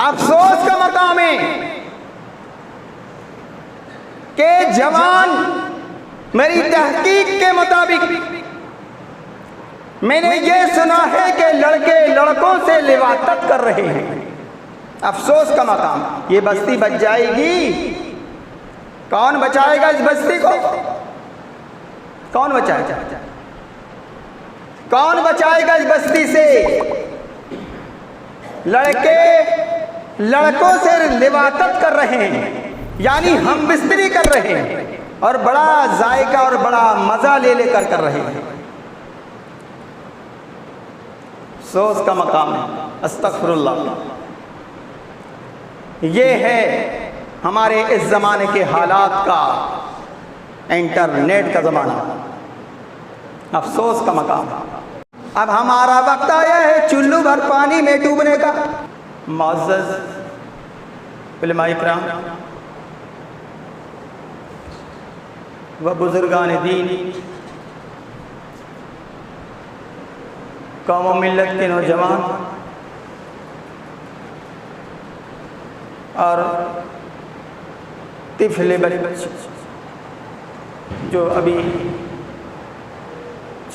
अफसोस का मकाम है कि जवान, मेरी तहकीक के मुताबिक मैंने ये सुना है कि लड़के लड़कों से लिवातत कर रहे हैं। अफसोस का मकाम, ये बस्ती बच जाएगी? कौन बचाएगा इस बस्ती को? कौन बचाएगा? कौन बचाएगा इस बस्ती से? लड़के लड़कों से लिवातत कर रहे हैं, यानी हम बिस्तरी कर रहे हैं, और बड़ा जायका और बड़ा मजा ले लेकर कर रहे हैं। अफसोस का मकाम है। अस्तगफिरुल्लाह। ये है हमारे इस ज़माने के हालात का, इंटरनेट का ज़माना। अफसोस का मकाम। अब हमारा वक्त आया है चुल्लू भर पानी में डूबने का। मुअज़्ज़ज़ उलमा इकराम व बुज़ुर्गान दीन, कौम व मिल्लत के नौजवान और तिफले बच्चे जो अभी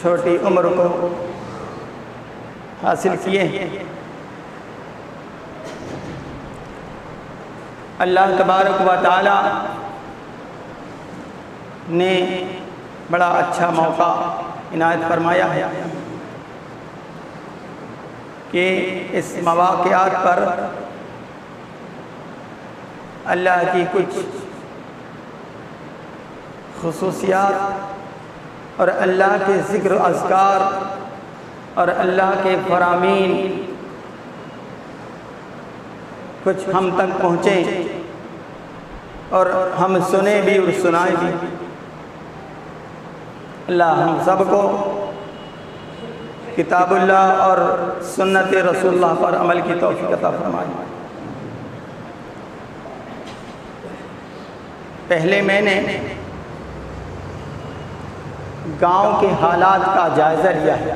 छोटी उम्र को हासिल किए हैं, अल्लाह तबारक व तआला ने बड़ा अच्छा मौका इनायत फरमाया है कि इस मवाक़िआत पर अल्लाह की कुछ खुसूसियात और अल्लाह के ज़िक्र अज़कार और अल्लाह के फ़रामीन कुछ हम तक पहुँचे और हम सुने भी और सुनाए भी। अल्लाह हम सबको किताबुल्लाह और सुन्नत रसूलुल्लाह पर अमल की तौफ़ीक़ अता फरमाए। पहले मैंने गांव के हालात का जायज़ा लिया है।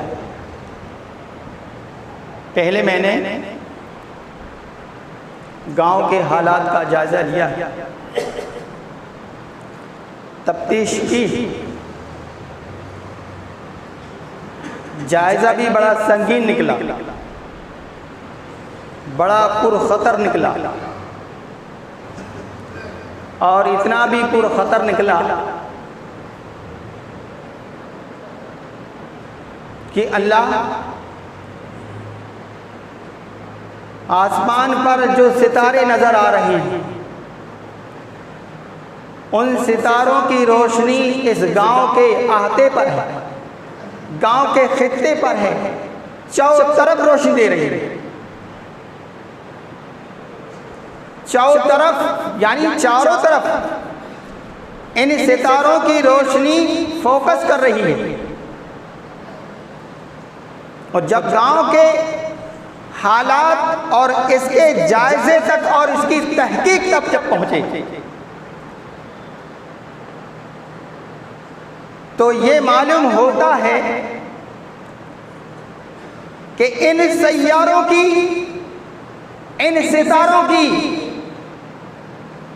पहले मैंने गांव के हालात का जायज़ा लिया, तफ्तीश की। जायज़ा भी बड़ा संगीन निकला, बड़ा पुरखतर निकला, और इतना भी पुरखतर निकला कि अल्लाह आसमान पर जो सितारे नज़र आ रहे हैं, उन सितारों की रोशनी इस गांव के आहते पर है, गांव के खित्ते पर है, चारों तरफ रोशनी दे रही है। चारों तरफ यानी चारों तरफ इन सितारों की रोशनी फोकस कर रही है। और जब गांव के हालात और इसके जायजे तक और इसकी तहकीक तक जब पहुंचे तो ये मालूम होता है कि इन सैयारों की, इन सितारों की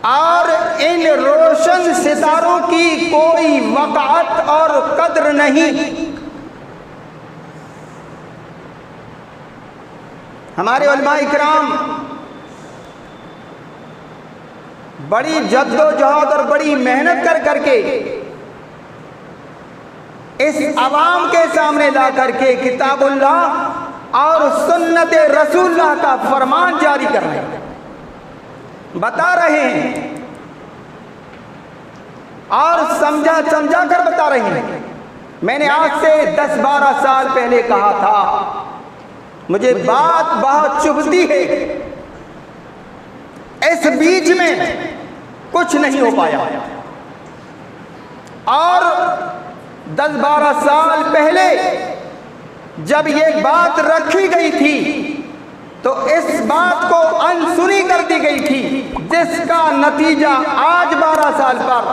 और इन रोशन सितारों की कोई वक़ात और कद्र नहीं। हमारे उलमा इकराम बड़ी जद्दोजहद और बड़ी मेहनत कर करके इस अवाम के सामने ला करके किताबुल्लाह और सुन्नत रसूलुल्लाह का फरमान जारी कर रहे हैं, बता रहे हैं और समझा कर बता रहे हैं। मैंने आज से 10-12 साल पहले कहा था, मुझे बात बहुत चुभती है, इस बीच में कुछ नहीं हो पाया। और 10-12 साल पहले जब ये बात रखी गई थी तो इस बात को अनसुनी कर दी गई थी, जिसका नतीजा आज 12 साल पर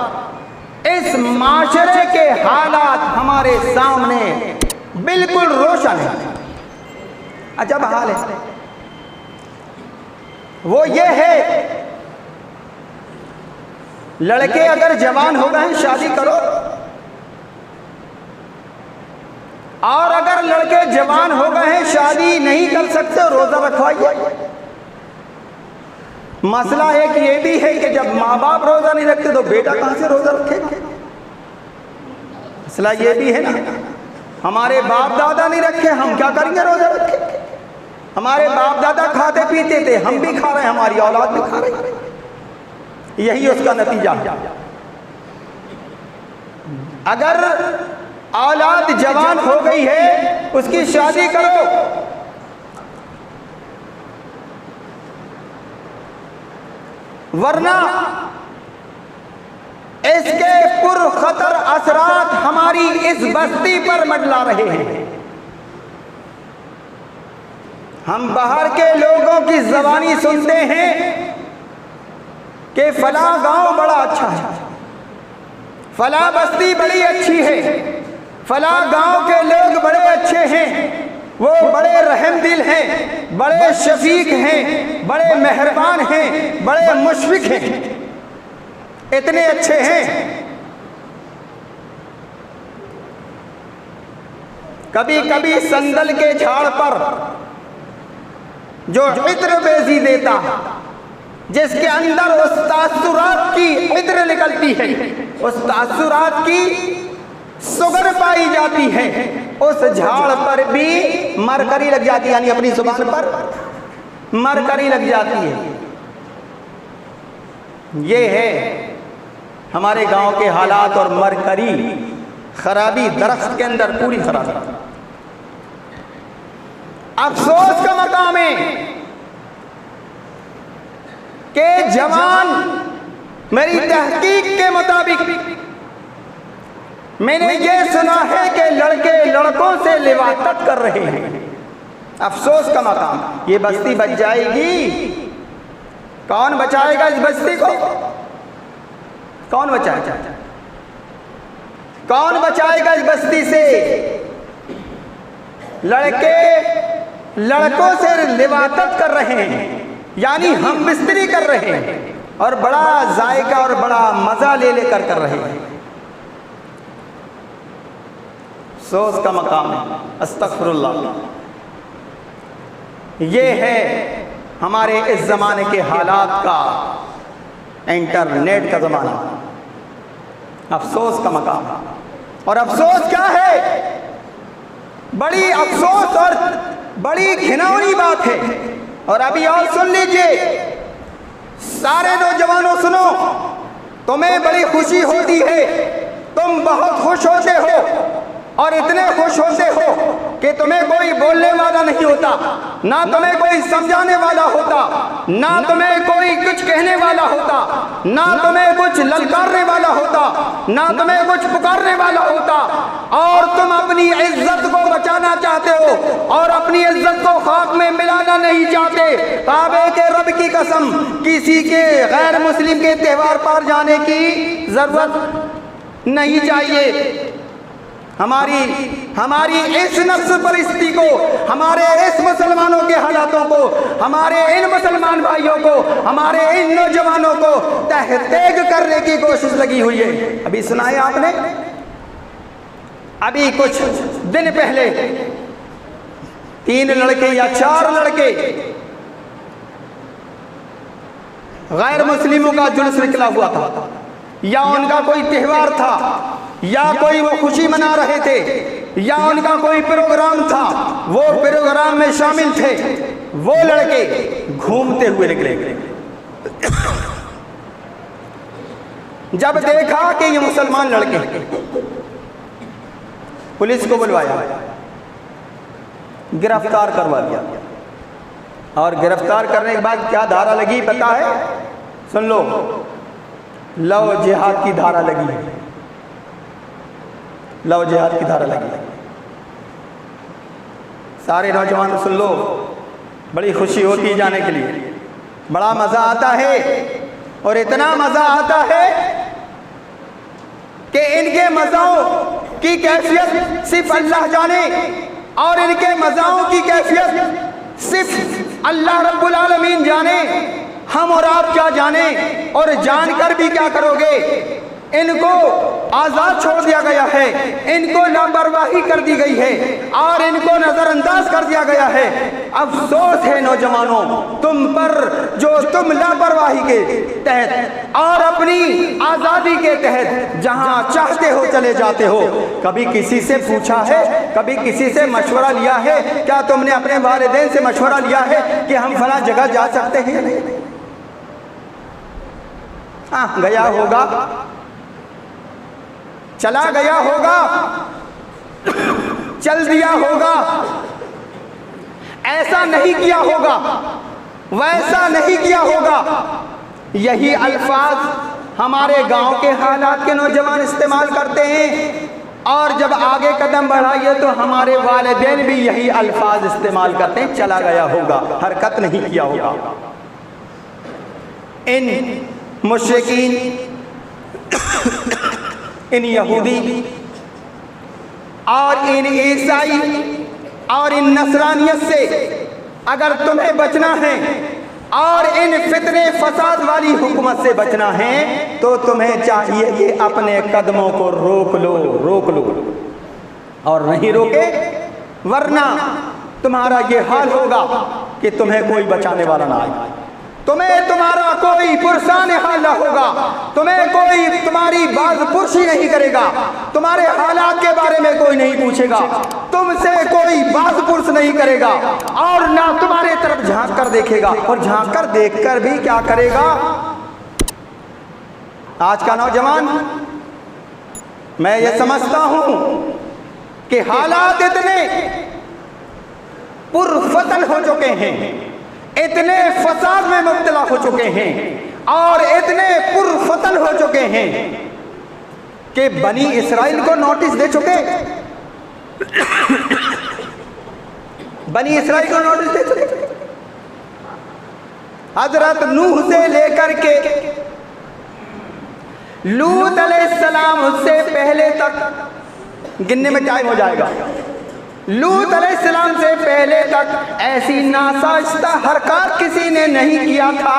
इस माशरे के हालात हमारे सामने बिल्कुल रोशन है। अजब हाल है। वो ये है, लड़के अगर जवान हो गए शादी करो, और अगर लड़के जवान हो गए हैं शादी नहीं कर सकते रोजा रखवाइए। मसला एक ये भी है कि जब माँ बाप रोजा नहीं रखते तो बेटा कहां से रोजा रखेगा। मसला ये भी है ना, हमारे बाप दादा नहीं रखे, हम क्या करेंगे रोजा रखे। हमारे बाप दादा खाते पीते थे, हम भी खा रहे हैं, हमारी औलाद भी खा रही है, यही उसका नतीजा है। अगर औलाद जवान हो गई है उसकी शादी करो, वरना इसके पुरखतर असरात हमारी इस बस्ती पर मंडला रहे हैं। हम बाहर के लोगों की ज़बानी सुनते हैं कि फला गांव बड़ा अच्छा है, फला बस्ती बड़ी अच्छी है, फला गांव के लोग बड़े अच्छे हैं, वो बड़े रहम दिल हैं, बड़े शफीक हैं, बड़े मेहरबान हैं, बड़े मुशफिक हैं, इतने अच्छे हैं। कभी कभी संदल के झाड़ पर जो इत्र बेजी देता, जिसके अंदर उस तासुरात की इत्र निकलती है, उस तासुरात की सुगंध पाई जाती है, उस झाड़ पर भी मरकरी लग जाती है, यानी अपनी जुबान पर मरकरी लग जाती है। ये है हमारे गांव के हालात, और मरकरी खराबी दरख्त के अंदर पूरी खराबी। अफसोस का मकाम है कि जवान, मेरी तहकीक के मुताबिक मैंने ये सुना है कि लड़के लड़कों से लिवातत कर रहे हैं। अफसोस का मकाम। ये बस्ती बच जाएगी, कौन बचाएगा इस बस्ती को? कौन बचाएगा? कौन बचाएगा इस बस्ती से? लड़के लड़कों से लिवातत कर रहे हैं, यानी हम बिस्तरी कर रहे हैं, और बड़ा जायका और बड़ा मजा ले लेकर कर रहे हैं। अफसोस का मकाम है, अस्तगफिरुल्लाह। ये है हमारे इस ज़माने के हालात का, इंटरनेट का ज़माना। अफसोस का मकाम। और अफसोस क्या है? बड़ी अफसोस और बड़ी घिनौनी बात है। और अभी और सुन लीजिए, सारे नौजवानों सुनो, तुम्हें बड़ी खुशी होती है, तुम बहुत खुश होते हो, और इतने खुश होते हो कि तुम्हें कोई बोलने वाला नहीं होता, ना तुम्हें कोई समझाने वाला होता, ना तुम्हें कोई कुछ कहने वाला होता, ना तुम्हें कुछ ललकारने वाला होता, ना तुम्हें कुछ पुकारने वाला होता, और तुम अपनी इज्जत को बचाना चाहते हो और अपनी इज्जत को खाक में मिलाना नहीं चाहते। काबे के रब की कसम, किसी के गैर मुस्लिम के त्यौहार पर जाने की जरूरत नहीं चाहिए। हमारी इस नफ्स परिस्थिति को, हमारे इस मुसलमानों के हालातों को, हमारे इन मुसलमान भाइयों को, हमारे इन नौजवानों को तहतेग करने की कोशिश लगी हुई है। अभी सुनाए आपने, अभी कुछ दिन पहले 3 लड़के या 4 लड़के गैर मुस्लिमों का जुलूस निकला हुआ था, या उनका कोई त्यौहार था, या कोई वो खुशी मना रहे थे, या उनका कोई प्रोग्राम था, वो प्रोग्राम में शामिल थे। वो लड़के घूमते हुए निकले। जब देखा कि ये मुसलमान लड़के, पुलिस को बुलवाया, गिरफ्तार करवा दिया। और गिरफ्तार करने के बाद क्या धारा लगी पता है? सुन लो, लव जिहाद की धारा लगी है। लव जिहाद की धारा लगी। सारे नौजवान सुन लो, बड़ी खुशी होती है जाने के लिए, बड़ा मज़ा आता है, और इतना मज़ा आता है कि इनके मज़ाओं की कैफियत सिर्फ अल्लाह जाने, और इनके मज़ाओं की कैफियत सिर्फ अल्लाह रब्बुल आलमीन जाने। हम और आप क्या जाने और जानकर भी क्या करोगे। इनको आजाद छोड़ दिया गया है, इनको लापरवाही कर दी गई है और इनको नजरअंदाज कर दिया गया है। अफसोस है नौजवानों तुम पर, जो तुम लापरवाही के तहत और अपनी आजादी के तहत जहां चाहते हो चले जाते हो। कभी किसी से पूछा है, कभी किसी से मशवरा लिया है? क्या तुमने अपने वालिदैन से मशवरा लिया है कि हम फला जगह जा सकते हैं? हाँ, गया होगा, चला गया होगा, चल दिया होगा, ऐसा नहीं किया होगा, वैसा नहीं किया होगा। यही अल्फाज हमारे गांव के हालात के नौजवान इस्तेमाल करते हैं और जब आगे कदम बढ़ाइए तो हमारे वालिदैन भी यही अल्फाज इस्तेमाल करते हैं, चला गया होगा, हरकत नहीं किया होगा। इन मुश्रिकीन, इन यहूदी और इन ईसाई और इन नसरानियत से अगर तुम्हें बचना है और इन फितने फसाद वाली हुकूमत से बचना है तो तुम्हें चाहिए कि अपने कदमों को रोक लो और नहीं रोके वरना तुम्हारा ये हाल होगा कि तुम्हें कोई बचाने वाला ना आए, तुम्हें तुम्हारा कोई पुरसान हाल ना होगा, तुम्हें कोई तुम्हारी बात पुरसी नहीं करेगा, तुम्हारे हालात के बारे में कोई नहीं पूछेगा, तुमसे कोई बात पुरस नहीं करेगा और ना तुम्हारे तरफ झांक कर देखेगा और झांक कर देखकर भी क्या करेगा। आज का नौजवान, मैं ये समझता हूं कि हालात इतने पुरफतन हो चुके हैं, इतने फसाद में मुब्तला हो चुके हैं और इतने पुरफतन हो चुके हैं कि बनी इसराइल को नोटिस दे चुके, बनी इसराइल को नोटिस दे चुके। हजरत नूह से लेकर के लूत अलैहिस्सलाम उससे पहले तक, गिनने में टाइम हो जाएगा, लूत अलैहिस्सलाम से पहले तक ऐसी नासाइस्ता हरकत किसी ने नहीं किया था।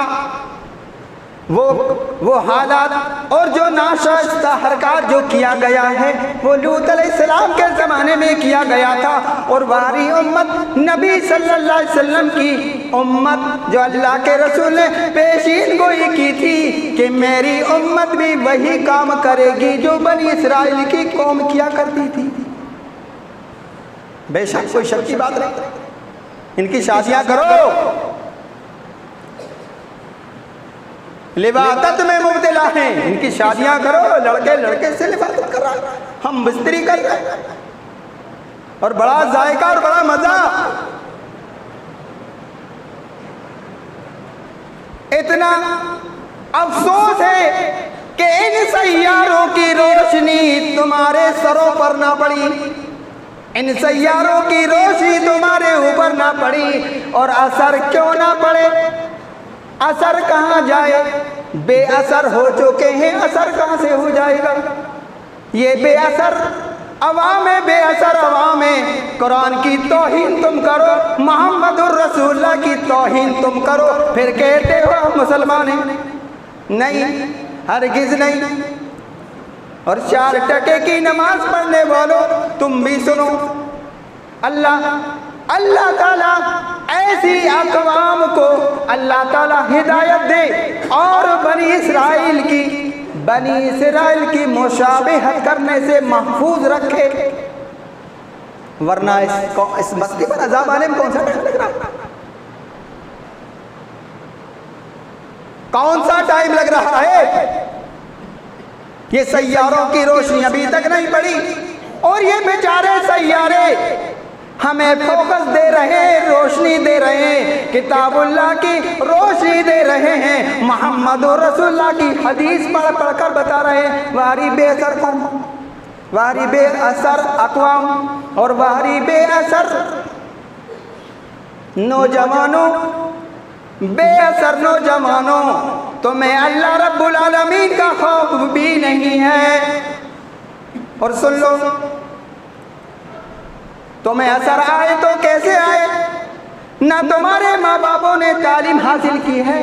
वो हालात और जो नाशाइस्ता हरकत जो किया गया है वो लूत अलैहिस्सलाम के ज़माने में किया गया था। और वारी उम्मत नबी सल्लल्लाहु अलैहि वसल्लम की उम्मत जो अल्लाह के रसूल ने पेशीन गोई की थी कि मेरी उम्मत भी वही काम करेगी जो बनी इसराइल की कौम किया करती थी। बेशक कोई शक की बात नहीं, इनकी शादियां करो, लिबादत में मुब्तला हैं, इनकी शादियां करो, लड़के लड़के से लिबादत कर रहा है, हम बिस्तरी कर रहे हैं और बड़ा जायका और बड़ा मजा। इतना अफसोस है कि इन सैयारों की रोशनी तुम्हारे सरों पर ना पड़ी, इन सैयारों की रोशनी तुम्हारे ऊपर ना पड़ी। और असर क्यों ना पड़े, असर कहाँ जाए, बेअसर हो चुके हैं, असर कहाँ से हो जाएगा। ये बेअसर अवाम है, बेअसर अवाम है। कुरान की तौहीन तुम करो, मोहम्मदुर रसूलुल्लाह की तौहीन तुम करो, फिर कहते हो हम मुसलमान हैं। नहीं, हरगिज़ नहीं। और 4 टके की नमाज पढ़ने वालों तुम भी सुनो, अल्लाह ताला ऐसी अक़वाम को अल्लाह ताला हिदायत दे और बनी इसराइल की मुशाबिहत करने से महफूज रखे, वरना इस बस्ती पर अज़ाब आने में कौन सा टाइम लग रहा है, कौन सा टाइम लग रहा है। ये सैयारों की रोशनी अभी तक नहीं पड़ी और ये बेचारे सैयारे हमें फोकस दे रहे हैं, रोशनी दे रहे हैं, किताबुल्लाह की रोशनी दे रहे हैं, मोहम्मद रसूलुल्लाह की हदीस पढ़ पढ़ कर बता रहे हैं। वारी बेअसर कौम, वारी बेअसर अक़वाम और वारी बेअसर नौजवानों, बेअसर नौजवानों, तुम्हें अल्लाह रब्बुल आलमीन का खौफ भी नहीं है। और सुन लो, तुम्हें असर आए तो कैसे आए, ना तुम्हारे माँ बापों ने तालीम हासिल की है,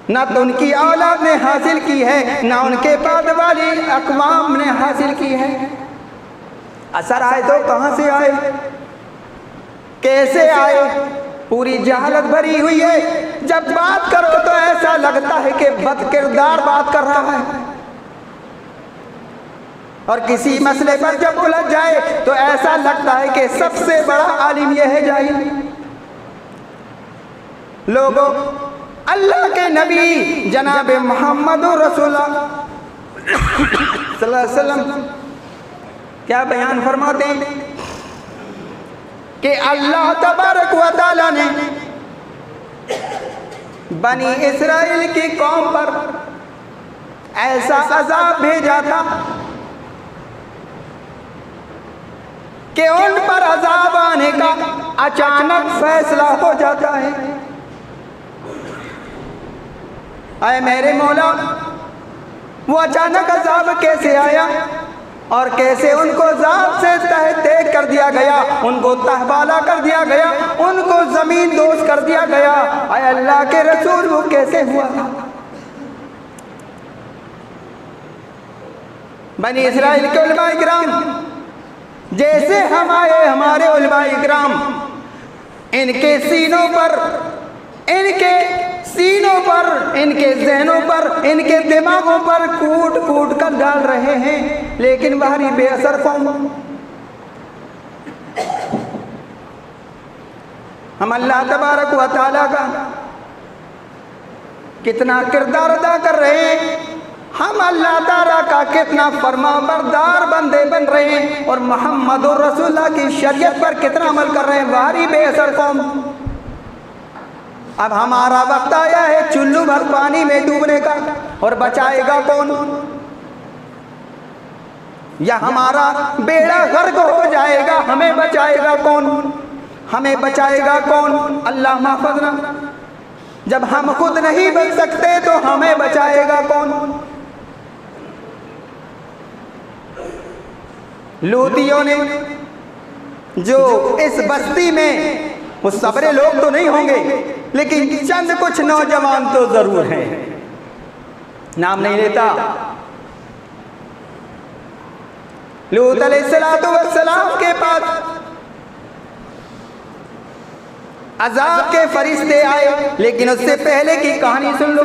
ना तो उनकी औलाद ने हासिल की है, ना उनके बाद वाली अक़वाम ने हासिल की है। असर आए तो कहाँ से आए, कैसे आए, पूरी जहालत भरी हुई है। जब बात करो तो ऐसा लगता है कि बदकिरदार बात कर रहा है, और किसी मसले पर जब उलझ जाए तो ऐसा लगता है कि सबसे बड़ा आलिम यह है जाहिल। लोगों, अल्लाह के नबी जनाब मोहम्मद रसूलुल्लाह सल्लल्लाहु अलैहि वसल्लम क्या बयान फरमाते हैं कि अल्लाह तबारक व तआला ने बनी इस्राइल की कौम पर ऐसा अज़ाब भेजा था कि उन पर अज़ाब आने का अचानक फैसला हो जाता है। ऐ मेरे मौला, वो अचानक अज़ाब कैसे आया और कैसे उनको अज़ाब से तह कर दिया गया, उनको तहबाला कर दिया गया, उनको ज़मीन दोज़ कर दिया गया। ऐ अल्लाह के रसूल, वो कैसे हुआ था? बनी इस्राइल के उलमा इकराम जैसे हम आए, हमारे उलमा इकराम इनके सीनों पर, इनके ज़हनों पर, इनके दिमागों पर कूट कूट कर डाल रहे हैं, लेकिन बाहरी बेअसर कौम। हम अल्लाह तबारक व तआला का कितना किरदार अदा कर रहे हैं, हम अल्लाह ताला का कितना फरमाबरदार बंदे बन रहे हैं, और मोहम्मदुर रसूलुल्लाह की शरीयत पर कितना अमल कर रहे हैं, बाहरी बेअसर कौम। अब हमारा वक्त आया है चुल्लू भर पानी में डूबने का, और बचाएगा कौन? या हमारा बेड़ा गर्क हो जाएगा, हमें बचाएगा कौन? हमें बचाएगा कौन? अल्लाह महफज़ना। जब हम खुद नहीं बच सकते तो हमें बचाएगा कौन? लूतियों ने जो इस बस्ती में, वो सबरे लोग तो नहीं होंगे, लेकिन चंद कुछ नौजवान तो जरूर हैं, नाम नहीं लेता। लूत अलैहिस्सलातु वस्सलाम के पास अज़ाब के फरिश्ते आए, लेकिन उससे पहले की कहानी सुन लो।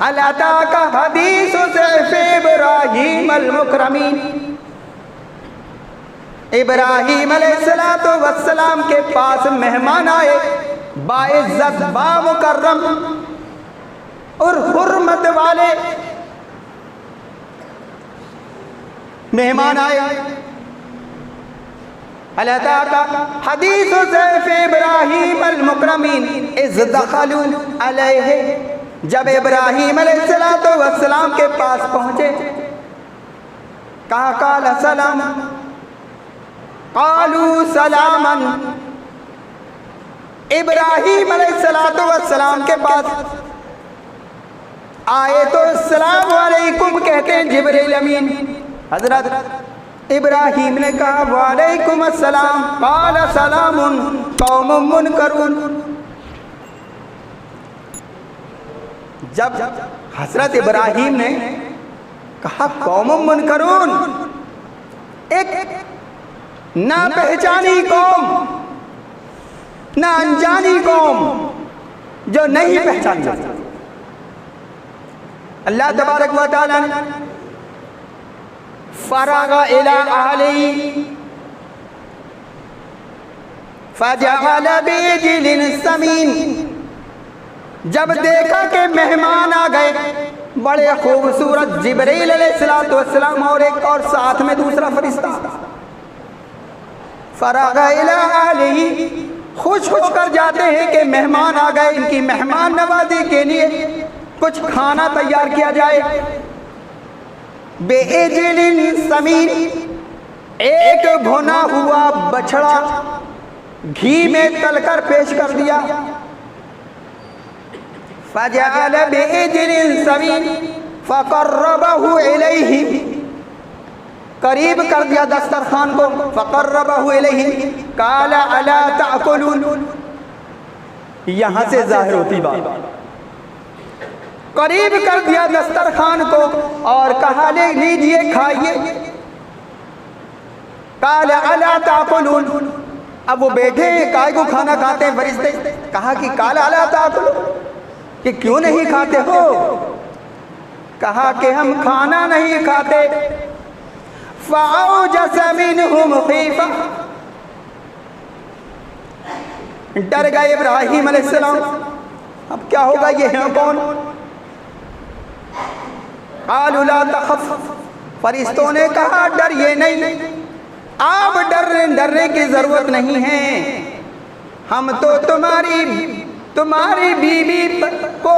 हल अताका हदीसु ज़ैफ़ इब्राहीम अल-मुकरमीन। इब्राहीम अलैहिस्सलातु वस्सलाम के पास मेहमान आए, बाइज़्ज़त बामुकर्रम और हुर्मत वाले मेहमान आए। अल्लाह ताला हदीस ज़ैफ़ इब्राहीम अल-मुकरमीन इज़ दख़लू अलैहि, जब इब्राहीम अलैहिस्सलातु वस्सलाम के पास पहुँचे, कहा क़ाल सलाम, क़ालू सलामन। इब्राहीम अलैहिस्सलातु वस्सलाम के पास आए तो अस्सलाम वालेकुम कहते हैं जिब्रील अमीन। हजरत इब्राहीम ने कहा वालेकुम अस्सलाम, क़ाल सलामुन क़ौमुन मुनकरून। जब हजरत इब्राहीम ने कहा कौमुन मुनकरून, एक ना पहचानी कौम, ना अनजानी कौम जो नहीं पहचानी जाती। अल्लाह तबारक व तआला ने फरागा इला अहली फजअल बिजिलिन समीन। जब देखा कि मेहमान आ गए, बड़े खूबसूरत जिब्रील अलैहिस्सलातु वस्सलाम और एक और साथ में दूसरा फरिश्ता, फरागा इला अहली, खुश कर जाते हैं कि मेहमान आ गए, इनकी मेहमान नवाजी के लिए कुछ खाना तैयार किया जाए। बेइजिलिन समीन, एक भुना हुआ बछड़ा घी में तलकर पेश कर दिया। फजअल बेइजिलिन समीन फक़र्रबहु इलैहि, करीब कर दिया दस्तरखान को। फक़र्रबहु इलैहि क़ाल अला तअकुलून। यहाँ से जाहिर होती बात, करीब कर दिया दस्तरखान को और कहा ले लीजिए खाइए। काल अला ताकुलून, अब वो बैठे हैं, काय को खाना खाते हैं फरिश्ते। कहा कि काल अला ताकुलून, कि क्यों नहीं खाते हो? कहा कि हम खाना नहीं खाते। फ़अौजस मिनहुम ख़ीफ़ा, डर गए इब्राहीम अलैहिस्सलाम, अब क्या होगा, ये है कौन? क़ालू ला तख़फ़, फरिश्तों ने कहा डरिए नहीं, आप डरने की जरूरत नहीं है, हम तो तुम्हारी बीवी को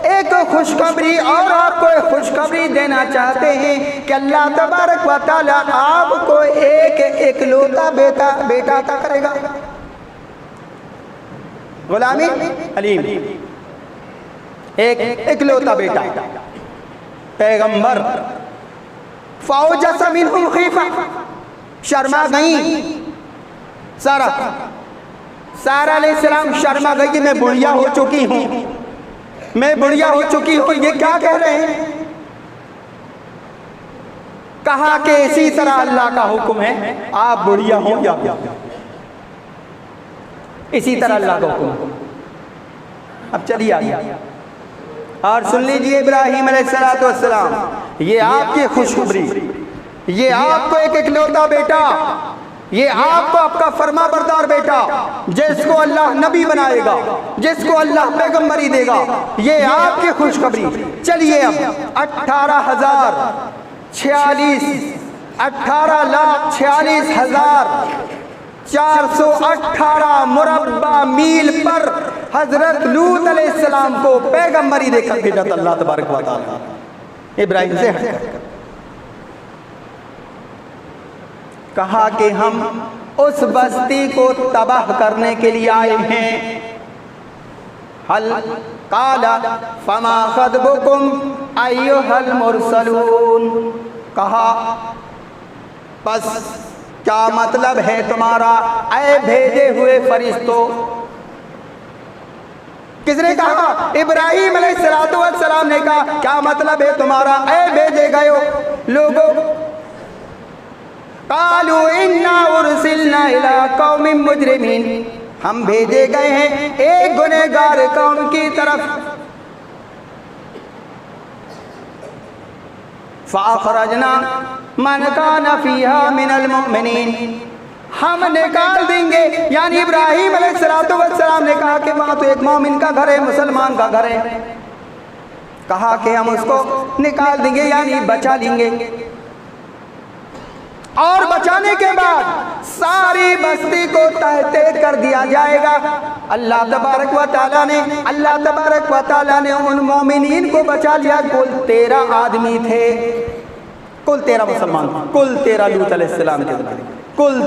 एक खुशखबरी और आपको एक खुशखबरी देना चाहते हैं कि अल्लाह तबारक व तआला आपको एक इकलौता बेटा अता करेगा। गुलामी हलीम, एक इकलौता बेटा, पैगंबर। फ़अौजस मिनहुम ख़ीफ़ा, शर्मा गई सारा अलैहिस्सलाम शर्मा गई कि मैं बुढ़िया हो चुकी हूँ, मैं बुढ़िया हो चुकी हूँ, ये क्या कह रहे हैं? कहा कि इसी तरह अल्लाह का हुक्म है, आप बुढ़िया हो या इसी तरह अल्लाह का हुक्म है। अब चलिए आगे और सुन लीजिए इब्राहीम अलैहिस्सलाम, ये आपकी खुशखबरी, ये आपको एक इकलौता बेटा, ये आपको आपका फरमा बरदार बेटा, जिसको अल्लाह नबी बनाएगा, जिसको अल्लाह पैगंबरी देगा, ये आपकी खुशखबरी। चलिए अब 18,46,418 मुरब्बा मील पर हजरत लूत अलैहिस्सलाम को पैगंबरी देकर भेजा अल्लाह तबारक व तआला इब्राहीम से हटकर। कहा कि हम उस बस्ती को तबाह करने के लिए आए हैं। हल काला फमा खतबुकुम अय्युहल मुरसलून, कहा बस क्या मतलब है तुम्हारा ऐ भेजे हुए फरिश्तों। किसने कहा? इब्राहीम अलैहिस्सलाम ने कहा क्या मतलब है तुम्हारा ऐ भेजे गए लोगों। कालू इन्ना उरसिलना इला कौमिन मुजरिमीन, हम भेजे गए हैं एक गुनहगार कौम की तरफ। फ़अख़रजना मन कान फ़ीहा मिनल मुमिनीन, हम निकाल देंगे, यानी इब्राहीम अलैहिस्सलाम ने कहा कि वहाँ तो एक मोमिन का घर है, मुसलमान का घर है। कहा कि हम उसको निकाल देंगे, यानी बचा लेंगे। और बचाने के बाद सारी बस्ती को तहते कर दिया जाएगा। अल्लाह तबारक व तआला ने उन मोमिनीन को बचा लिया। कुल 13 आदमी थे, कुल 13 मुसलमान, कुल 13 लूत अलैहिस्सलाम के ज़माने, कुल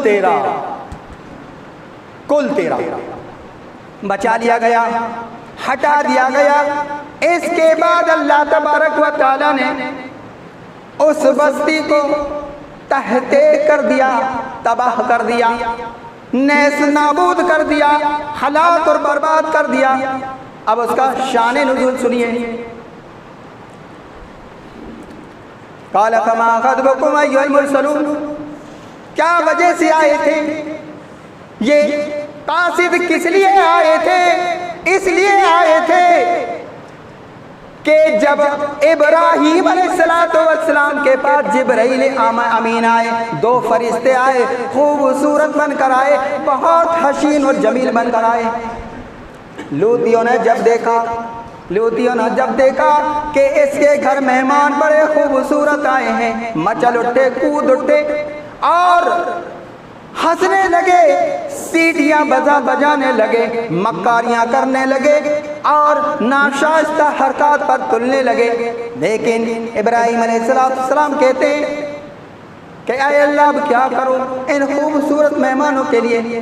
13 बचा लिया गया, हटा दिया गया। इसके बाद अल्लाह तबारक व तआला ने उस बस्ती को तहते कर दिया, तबाह कर दिया, नेस नाबूद कर दिया, हलाक और बर्बाद कर दिया। अब उसका शान नुज़ूल सुनिए। काला फमा खतबुकुम अय्युहल मुरसलून, क्या वजह से आए थे ये? कासिद किस लिए आए थे? इसलिए आए थे कि जब इब्राहीम अलैहिस्सलाम के पास जिब्राईल अमीन आए, 2 फरिश्ते आए, खूबसूरत बनकर आए, बहुत हसीन और जमील बनकर आए। लूतियों ने जब देखा कि इसके घर मेहमान बड़े खूबसूरत आए हैं, मचल उठे, कूद उठे और हंसने लगे, सीटियां बजाने लगे, मक्कारियां करने लगे और नाशाइस्ता हरकत पर तुलने लगे। लेकिन इब्राहीम अलैहिस्सलाम कहते कि ऐ अल्लाह अब क्या करूं इन खूबसूरत मेहमानों के लिए,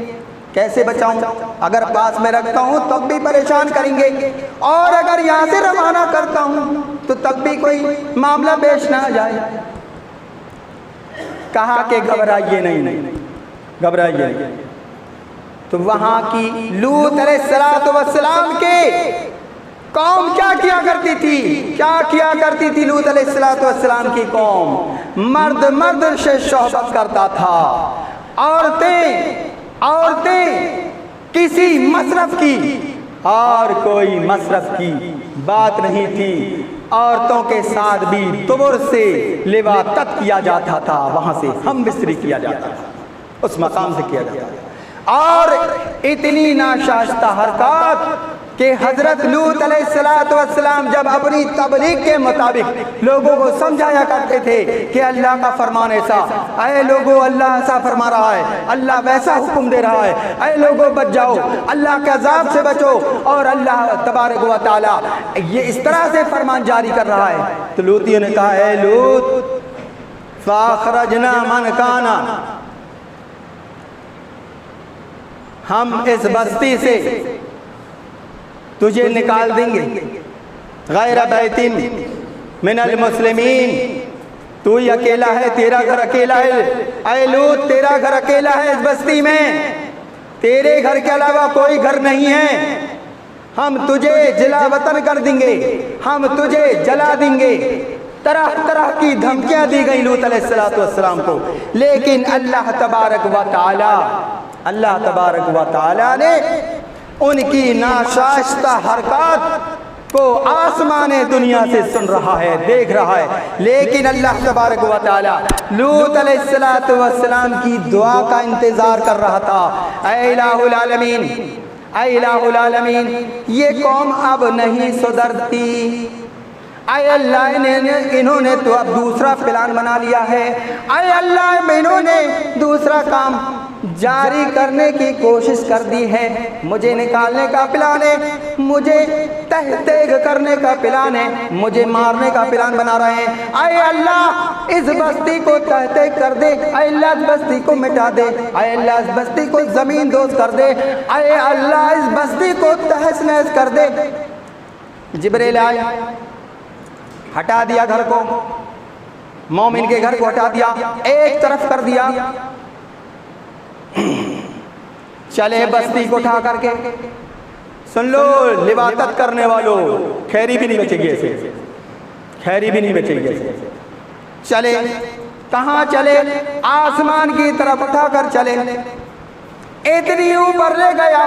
कैसे बचाऊं? अगर पास में रखता हूं तब भी परेशान करेंगे, और अगर यहाँ से रवाना करता हूं तो तब भी कोई मामला पेश ना आ जाए। कहा कि घबराइए नहीं, घबराइए। तो वहां की लूत अलैहिस्सलाम के कौम क्या किया किया करती थी? क्या किया करती थी लूत अलैहिस्सलाम की कौम? मर्द मर्द से सोहबत करता था। औरतें किसी मसरफ की और कोई मसरफ की बात नहीं थी। औरतों के साथ भी दुबुर से लिवातत किया जाता था, वहां से हम बिस्तरी किया जाता था, उस मकाम से किया जाता था। और इतनी नाशाइस्ता हरकत कि हजरत लूत अलैहिस्सलाम जब अपनी तबलीग के मुताबिक लोगों को समझाया करते थे कि अल्लाह का फरमान ऐसा, अरे लोगों अल्लाह ऐसा फरमा रहा है, अल्लाह वैसा हुक्म दे रहा है, अरे लोगों बच जाओ, अल्लाह के अजाब से बचो, और अल्लाह तबारक व तआला ये इस तरह से फरमान जारी कर रहा है। तो लूतियों ने कहा, ऐ लूत फ़अख़रजना मन काना, हम इस बस्ती से तुझे निकाल देंगे, गैर बैतिन मिनल मुस्लिमीन, तू ही अकेला है, तेरा घर अकेला है। ऐ लूत तेरा घर अकेला है इस बस्ती में, तेरे घर के अलावा कोई घर नहीं है। हम तुझे जिला वतन कर देंगे, हम तुझे जला देंगे। तरह तरह की धमकियां दी गई लूत अलैहिस्सलाम को, लेकिन अल्लाह तबारक व तआला ने उनकी नाशाइस्ता हरकत को आसमान दुनिया से सुन रहा है, देख रहा है। लेकिन अल्लाह तबारक व तआला लूत अलैहिस्सलाम की दुआ का इंतजार कर रहा था। ऐ इलाहुल आलमीन, ऐ इलाहुल आलमीन, ये कौम अब नहीं सुधरती। आए अल्लाह इन्होंने तो अब दूसरा प्लान बना लिया है। आए अल्लाह इन्होंने दूसरा काम जारी करने की कोशिश कर दी है। मुझे निकालने का प्लान है, मुझे तहतेग करने का प्लान है, मुझे मारने का प्लान बना रहे हैं। आए अल्लाह इस बस्ती को तहतेग कर दे, आए अल्लाह इस बस्ती को मिटा दे, आए अल्लाह इस बस्ती को जमीन दोस्त कर दे, आए अल्लाह इस बस्ती को तहस नहस कर दे। जिब्रील आए, हटा दिया घर को, मोमिन के घर को हटा दिया, एक तरफ कर दिया। चले बस्ती को उठा करके, सुन लो लिवातत करने वालों, खैरी भी नहीं बचेगी ऐसे, खैरी भी नहीं बचेगी ऐसे। चले कहाँ चले? आसमान की तरफ उठाकर चले। इतनी ऊपर ले गया,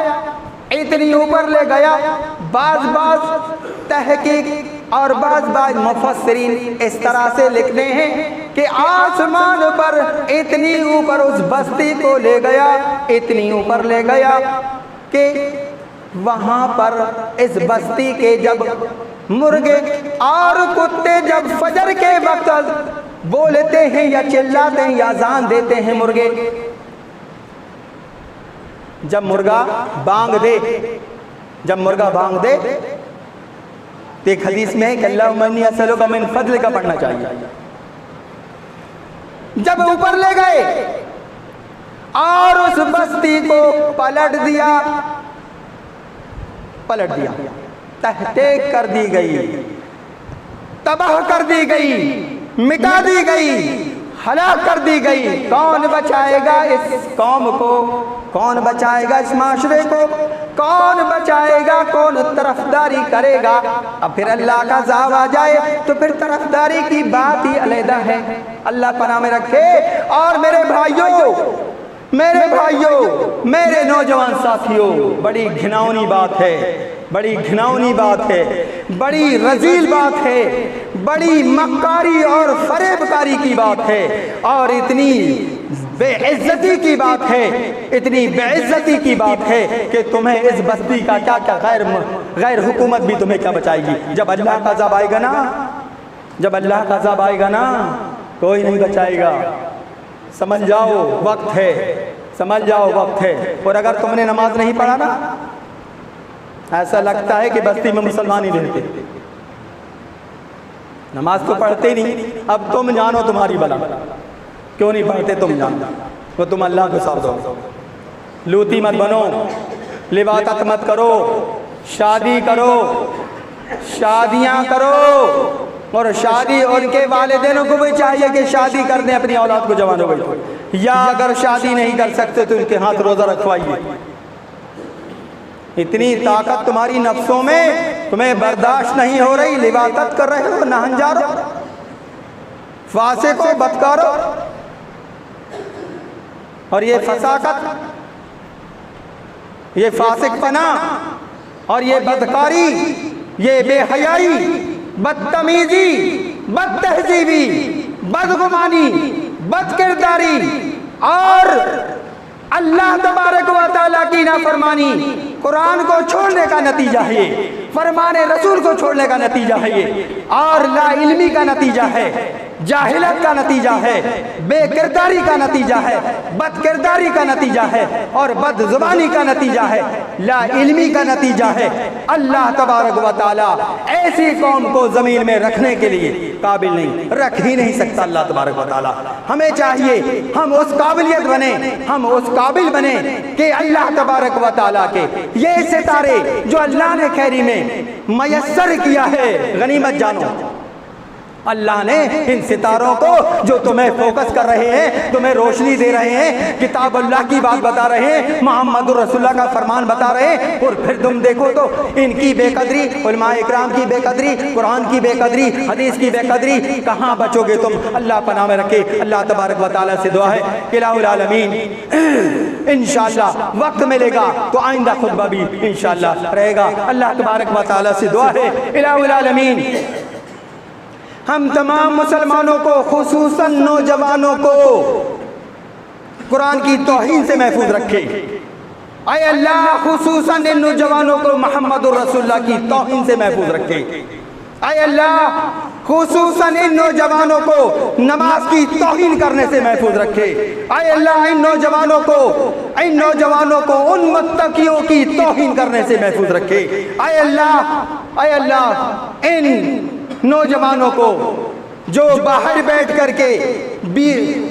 इतनी ऊपर ले गया। बाज तहकीक और बाज मुफस्सिरीन इस तरह से लिखते हैं कि आसमान पर इतनी ऊपर उस बस्ती को ले गया, इतनी ऊपर ले गया कि वहां पर इस बस्ती के जब मुर्गे और कुत्ते जब फजर के वक्त बोलते हैं या चिल्लाते हैं या अज़ान देते हैं, मुर्गे जब मुर्गा बांग दे, जब मुर्गा बांग दे, तो एक हदीस में है कि अल्लाहुम्मा इन्नी असअलुका मिन फज़लिका पढ़ना चाहिए। जब ऊपर ले गए और उस बस्ती को पलट दिया, तहतेक कर दी गई, तबाह कर दी गई, मिटा दी गई, हलाक कर दी गई। कौन बचाएगा इस कौम को? कौन बचाएगा इस माशरे को? कौन बचाएगा? कौन तरफदारी करेगा? अब फिर अल्लाह का अज़ाब आ जाए तो फिर तरफदारी की बात ही अलहदा है। अल्लाह पनाह में रखे। और मेरे भाइयों, मेरे नौजवान साथियों, बड़ी घिनौनी बात है, बड़ी घिनौनी बात है, बड़ी रजील बात है, बड़ी मक्कारी और फरेबकारी की बात है, और इतनी बेइज्जती की बात है, इतनी बेइज्जती की बात है कि तुम्हें इस बस्ती का क्या क्या गैर हुकूमत भी तुम्हें क्या बचाएगी? जब अल्लाह का अज़ाब आएगा ना, जब अल्लाह का अज़ाब आएगा ना, कोई नहीं बचाएगा। समझ जाओ वक्त है, समझ जाओ वक्त है। और अगर तुमने नमाज नहीं पढ़ा ना, ऐसा लगता है कि बस्ती में मुसलमान ही रहते, नमाज तो पढ़ते नहीं। अब तुम जानो तुम्हारी बला, क्यों नहीं पढ़ते तुम जानो, वो तुम अल्लाह को सौंप दो। लूती मत बनो, लिवातत मत करो, शादी करो, शादियां करो। और शादी उनके वालिदैनों को भी चाहिए कि शादी कर दें अपनी औलाद को जवान हो गई तो, या अगर शादी नहीं कर सकते तो उनके हाथ रोज़ा रखवाइए। इतनी ताकत तुम्हारी नफ्सों में तुम्हें बर्दाश्त नहीं हो रही, लिबादत कर रहे हो, नाहंजारो, फासिको, बदकारो। और ये फसाकत, ये फासिकपना और ये बदकारी, ये बेहयाई, बदतमीजी, बदतहजीबी, बदगुमानी, बदकिरदारी और अल्लाह तबारक व तआला की नाफरमानी, कुरान को छोड़ने का नतीजा है, फरमाने रसूल को छोड़ने का नतीजा है ये, और लाइल्मी का नतीजा है, जाहिलत का नतीजा है, बेकिरदारी का नतीजा है, बदकिरदारी का नतीजा है और बदजुबानी का नतीजा है, लाइल्मी का नतीजा है। अल्लाह तबारक व तआला ऐसी कौम को ज़मीन में रखने के लिए काबिल नहीं, रख ही नहीं सकता अल्लाह तबारक व तआला। हमें चाहिए हम उस काबिलियत बने, हम उस काबिल बने कि अल्लाह तबारक व तआला के ये सितारे जो अल्लाह ने खैरी में मयस्सर किया है, गनीमत जानो, अल्लाह ने इन सितारों को जो तुम्हें फोकस कर रहे हैं, तुम्हें रोशनी दे रहे हैं, किताब अल्लाह की बात बता रहे हैं, मोहम्मद रसूलुल्लाह का फरमान बता रहे हैं, और फिर तुम देखो तो इनकी बेकदरी, उलमा इकराम की बेकदरी, कुरान की बेकदरी, हदीस की बेकदरी, कहाँ बचोगे तुम? अल्लाह पनाह में रखे। अल्लाह तबारक व तआला से दुआ है कि इलाहुल आलमीन इंशाअल्लाह वक्त मिलेगा तो आइंदा खुतबा भी इंशाअल्लाह रहेगा। अल्लाह तबारक व तआला से दुआ है इलाहुल आलमीन हम तमाम मुसलमानों को, खुसूसन नौजवानों को कुरान की तौहीन से महफूज रखे। आए अल्लाह खुसूसन इन नौजवानों को मोहम्मदुर रसूलुल्लाह की तौहीन से महफूज रखे। आए अल्लाह खुसूसन इन नौजवानों को नमाज की तौहीन करने से महफूज रखे। आए अल्लाह इन नौजवानों को उन मुत्तकियों की तौहीन करने से महफूज रखे। आए अल्लाह इन नौजवानों को जो बाहर बैठ करके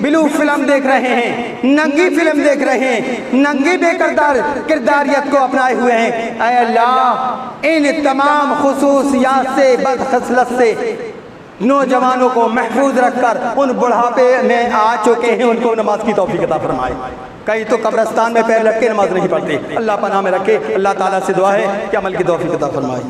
ब्लू फिल्म देख रहे हैं, नंगी फिल्म देख रहे हैं, नंगी किरदारियत को अपनाए हुए हैं, ऐ अल्लाह इन तमाम खुसूसियात से, बदखसलत से नौजवानों को महफूज रखकर उन बुढ़ापे में आ चुके हैं उनको नमाज की तौफीक अता फरमाए। कई तो कब्रिस्तान में पैर रख के नमाज नहीं पढ़ते। अल्लाह पनाह में रखे। अल्लाह ताला से दुआ है कि अमल की तौफीक अता फरमाए।